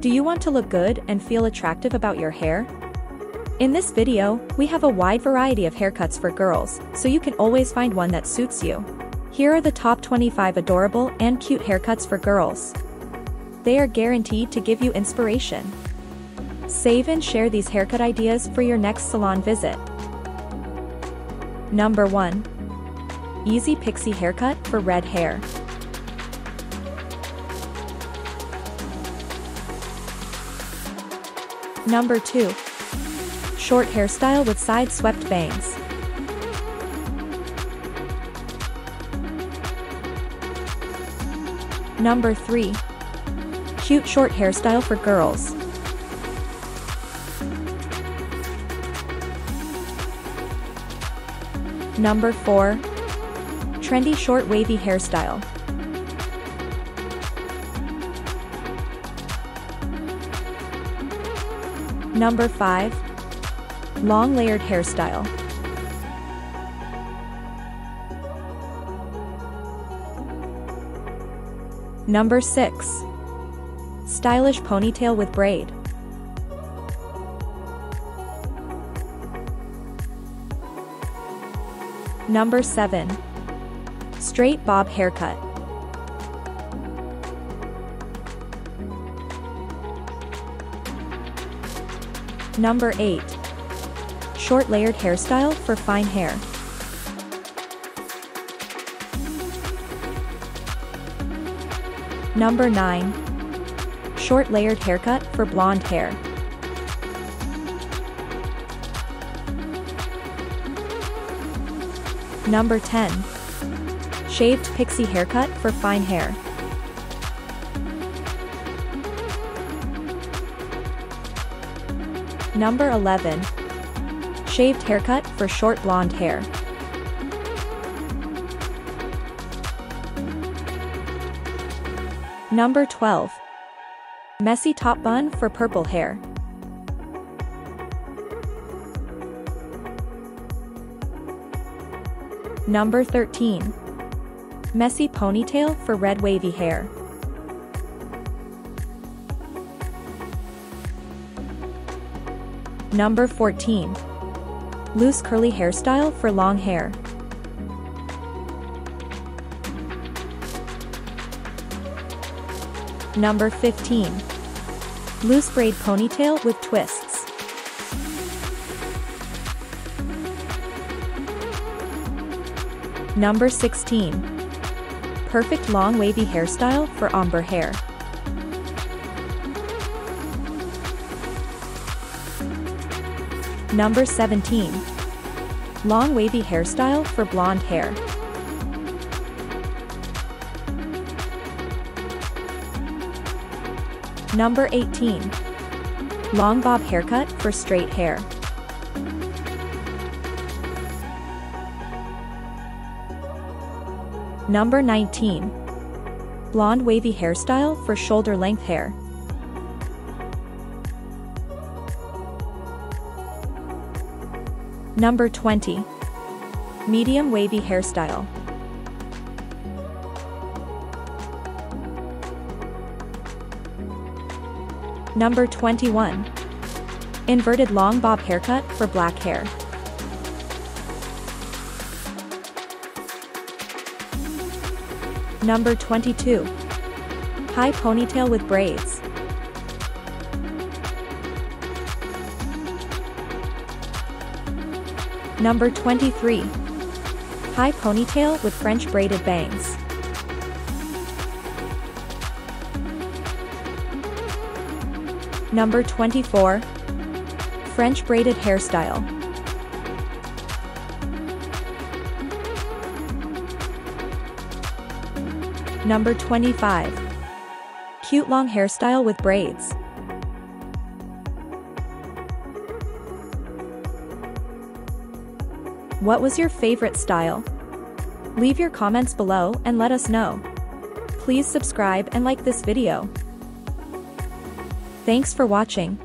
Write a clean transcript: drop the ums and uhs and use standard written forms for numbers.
Do you want to look good and feel attractive about your hair? In this video, we have a wide variety of haircuts for girls, so you can always find one that suits you. Here are the top 25 adorable and cute haircuts for girls. They are guaranteed to give you inspiration. Save and share these haircut ideas for your next salon visit. Number 1. Easy Pixie haircut for red hair. Number 2. Short hairstyle with side swept bangs. Number 3. Cute short hairstyle for girls. Number 4. Trendy short wavy hairstyle. Number 5. Long layered hairstyle. Number 6. Stylish ponytail with braid. Number 7. Straight bob haircut. Number 8. Short layered hairstyle for fine hair. Number 9. Short layered haircut for blonde hair. Number 10. Shaved pixie haircut for fine hair. Number 11. Shaved haircut for short blonde hair. Number 12. Messy top bun for purple hair. Number 13. Messy ponytail for red wavy hair. Number 14. Loose curly hairstyle for long hair. Number 15. Loose braid ponytail with twists. Number 16. Perfect long wavy hairstyle for ombre hair. Number 17. Long wavy hairstyle for blonde hair. Number 18. Long bob haircut for straight hair. Number 19. Blonde wavy hairstyle for shoulder length hair. Number 20. Medium wavy hairstyle. Number 21. Inverted long bob haircut for black hair. Number 22. High ponytail with braids. Number 23. High ponytail with French braided bangs. Number 24. French braided hairstyle. Number 25. Cute long hairstyle with braids. What was your favorite style? Leave your comments below and let us know. Please subscribe and like this video. Thanks for watching.